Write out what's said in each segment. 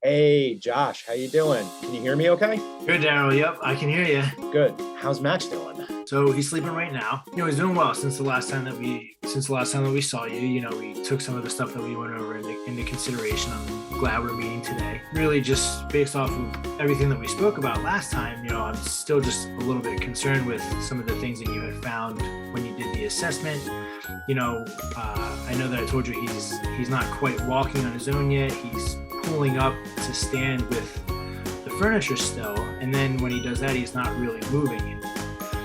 Hey, Josh, how you doing? Can you hear me okay? Good, Darryl. Yep, I can hear you. Good. How's Max doing? So he's sleeping right now. He's doing well since the last time that we saw you. We took some of the stuff that we went over into consideration. I'm glad we're meeting today. Really, just based off of everything that we spoke about last time. I'm still just a little bit concerned with some of the things that you had found when you did the assessment. I know that I told you he's not quite walking on his own yet. He's pulling up to stand with the furniture still, and then when he does that, he's not really moving. And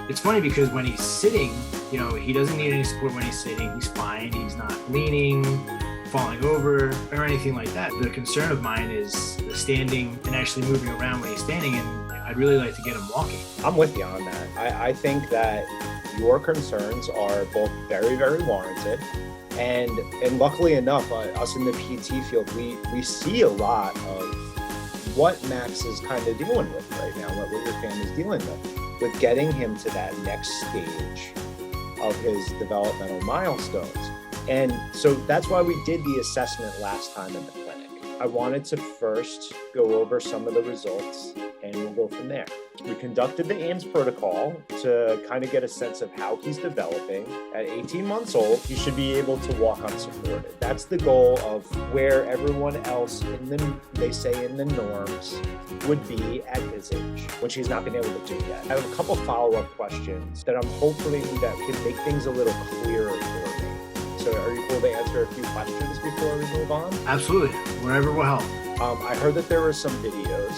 it's funny because when he's sitting, he doesn't need any support when he's sitting. He's fine. He's not leaning, falling over, or anything like that. The concern of mine is the standing and actually moving around when he's standing, and I'd really like to get him walking. I'm with you on that. I think that your concerns are both very, very warranted. And luckily enough, us in the PT field, we see a lot of what Max is kind of dealing with right now, what your family's dealing with getting him to that next stage of his developmental milestones. And so that's why we did the assessment last time in the clinic. I wanted to first go over some of the results, and we'll go from there. We conducted the AIMS protocol to kind of get a sense of how he's developing. At 18 months old, he should be able to walk unsupported. That's the goal of where everyone else in the norms would be at his age, which he's not been able to do yet. I have a couple follow-up questions that I'm hoping that can make things a little clearer for me. So are you cool to answer a few questions before we move on? Absolutely, wherever will help. I heard that there were some videos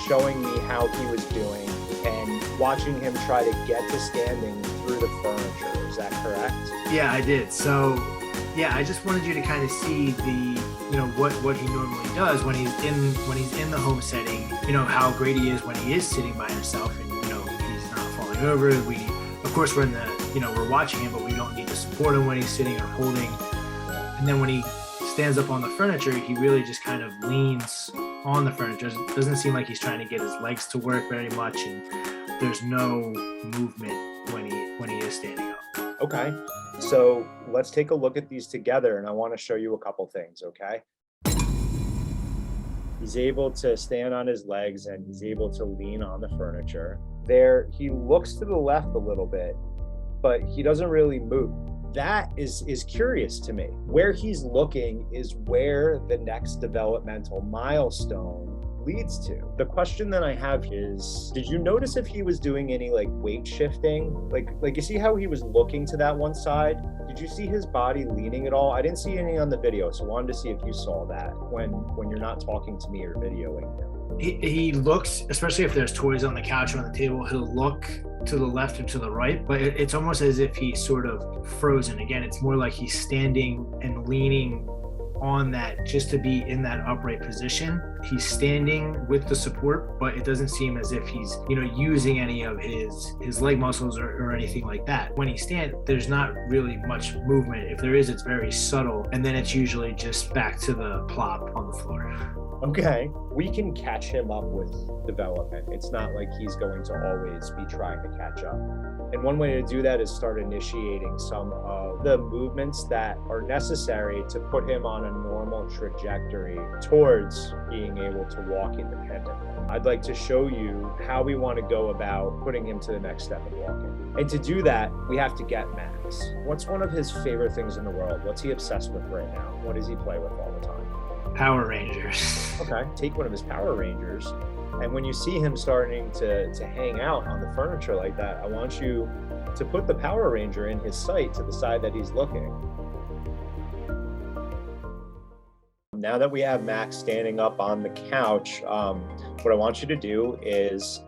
showing me how he was doing and watching him try to get to standing through the furniture. Is that correct? Yeah, I did. So, I just wanted you to kind of see what he normally does when he's in the home setting. How great he is when he is sitting by himself and he's not falling over. Of course, we're in the we're watching him, but we don't need to support him when he's sitting or holding. And then when he stands up on the furniture, he really just kind of leans on the furniture. It doesn't seem like he's trying to get his legs to work very much, and there's no movement when he is standing up. Okay, so let's take a look at these together, and I want to show you a couple things, okay? He's able to stand on his legs, and he's able to lean on the furniture. There, he looks to the left a little bit, but he doesn't really move. That is curious to me. Where he's looking is where the next developmental milestone leads to. The question that I have is, did you notice if he was doing any weight shifting? Like you see how he was looking to that one side? Did you see his body leaning at all? I didn't see anything on the video, so I wanted to see if you saw that when you're not talking to me or videoing him. He looks, especially if there's toys on the couch or on the table, he'll look to the left or to the right, but it's almost as if he's sort of frozen. Again, it's more like he's standing and leaning on that just to be in that upright position. He's standing with the support, but it doesn't seem as if he's using any of his leg muscles or anything like that. When he stands, there's not really much movement. If there is, it's very subtle, and then it's usually just back to the plop on the floor. Okay, we can catch him up with development. It's not like he's going to always be trying to catch up. And one way to do that is start initiating some of the movements that are necessary to put him on a normal trajectory towards being able to walk independently. I'd like to show you how we want to go about putting him to the next step of walking. And to do that, we have to get Max. What's one of his favorite things in the world? What's he obsessed with right now? What does he play with all the time? Power Rangers. Okay, take one of his Power Rangers, and when you see him starting to hang out on the furniture like that, I want you to put the Power Ranger in his sight to the side that he's looking. Now that we have Max standing up on the couch, what I want you to do is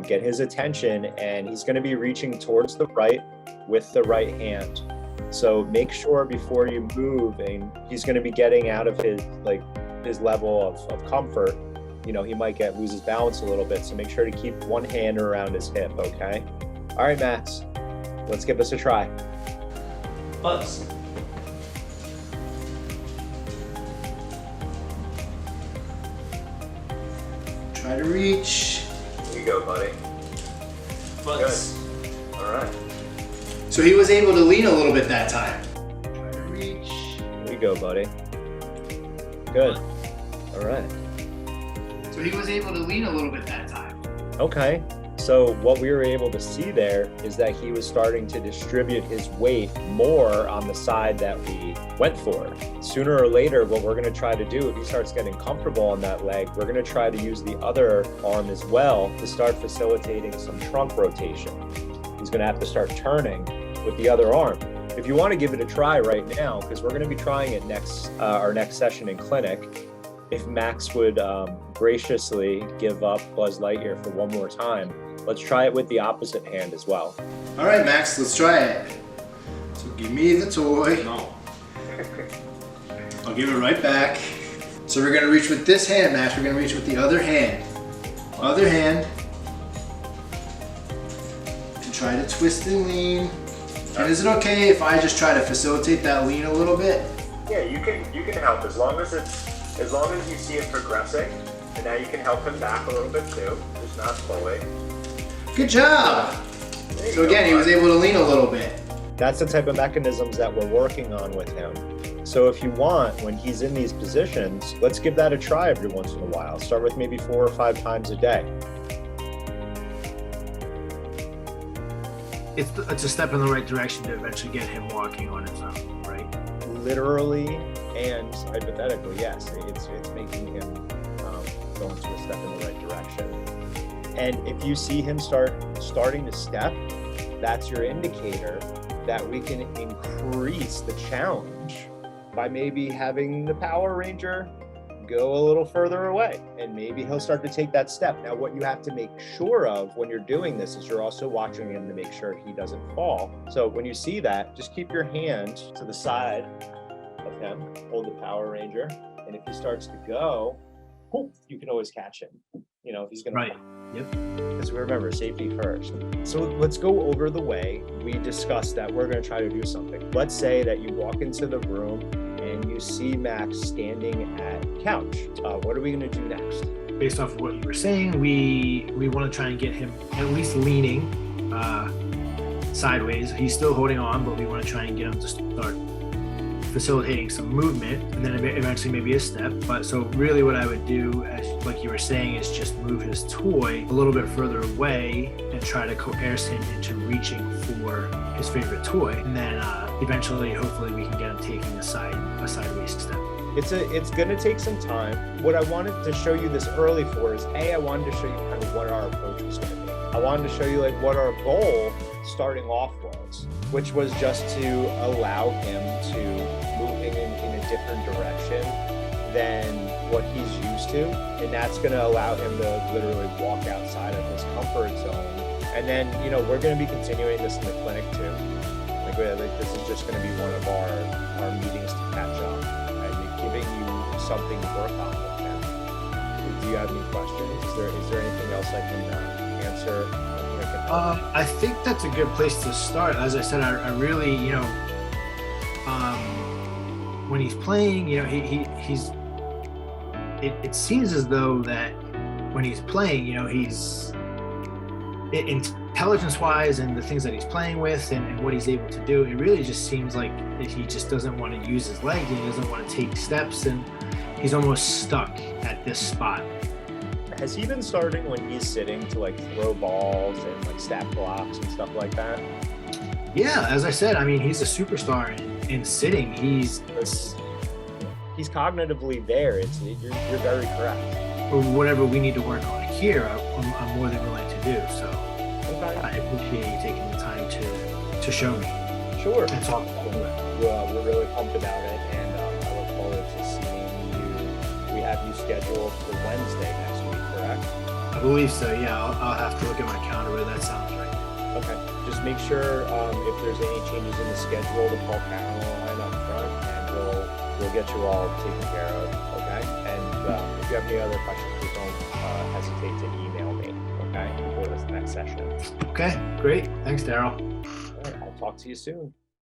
get his attention, and he's going to be reaching towards the right with the right hand. So make sure before you move, and he's going to be getting out of his level of comfort. He might lose his balance a little bit. So make sure to keep one hand around his hip, okay? All right, Max, let's give this a try. Buzz. Try to reach. Here you go, buddy. Buzz. Good. All right. So he was able to lean a little bit that time. Try to reach. There you go, buddy. Good. All right. So he was able to lean a little bit that time. Okay. So what we were able to see there is that he was starting to distribute his weight more on the side that we went for. Sooner or later, what we're going to try to do, if he starts getting comfortable on that leg, we're going to try to use the other arm as well to start facilitating some trunk rotation. He's going to have to start turning with the other arm. If you want to give it a try right now, because we're going to be trying it our next session in clinic, if Max would graciously give up Buzz Lightyear for one more time, let's try it with the opposite hand as well. All right, Max, let's try it. So give me the toy. No. I'll give it right back. So we're gonna reach with this hand, Max. We're gonna reach with the other hand. Other hand. And try to twist and lean. And is it okay if I just try to facilitate that lean a little bit? Yeah, you can help as long as you see it progressing, and now you can help him back a little bit too, just not fully. Good job. So again, he was able to lean a little bit. That's the type of mechanisms that we're working on with him. So if you want, when he's in these positions, let's give that a try every once in a while. Start with maybe 4 or 5 times a day. It's a step in the right direction to eventually get him walking on his own, right? Literally and hypothetically, yes. It's making him go into a step in the right direction. And if you see him starting to step, that's your indicator that we can increase the challenge by maybe having the Power Ranger go a little further away, and maybe he'll start to take that step. Now, what you have to make sure of when you're doing this is you're also watching him to make sure he doesn't fall. So when you see that, just keep your hand to the side of him, hold the Power Ranger, and if he starts to go, you can always catch him. You know, if he's gonna Right. Yep. Because remember, safety first. So let's go over the way we discussed that we're going to try to do something. Let's say that you walk into the room and you see Max standing at couch. What are we going to do next? Based off of what you were saying, we want to try and get him at least leaning sideways. He's still holding on, but we want to try and get him to start facilitating some movement, and then eventually maybe a step. But so really what I would do, as like you were saying, is just move his toy a little bit further away and try to coerce him into reaching for his favorite toy, and then eventually hopefully we can get him taking a sideways step. It's going to take some time. What I wanted to show you this early for is I wanted to show you kind of what our approach was going to be. I wanted to show you like what our goal starting off was, which was just to allow him to move in a different direction than what he's used to. And that's going to allow him to literally walk outside of his comfort zone. And then, you know, we're going to be continuing this in the clinic too. Like this is just going to be one of our meetings to catch up. And giving you something to work on with him. Do you have any questions? Is there anything else I can answer? I think that's a good place to start. As I said, I really, you know, when he's playing, you know, he's. It seems as though that when he's playing, you know, he's intelligence-wise and the things that he's playing with and what he's able to do. It really just seems like he just doesn't want to use his legs. He doesn't want to take steps, and he's almost stuck at this spot. Has he been starting when he's sitting to like throw balls and like stat blocks and stuff like that? Yeah, as I said, I mean, he's a superstar in sitting. He's cognitively there. You're very correct. Or whatever we need to work on here, I'm more than willing to do. So okay. I appreciate you taking the time to show me. Sure. And talk about it. We're really pumped about it, and I look forward to seeing you. We have you scheduled for Wednesday next week, correct? I believe so. Yeah, I'll have to look at my calendar, but that sounds right. Okay. Just make sure if there's any changes in the schedule to call Caroline up front, and we'll get you all taken care of. Okay. And if you have any other questions, please don't hesitate to email me. Okay. Before this next session. Okay, great. Thanks, Darryl. All right. I'll talk to you soon.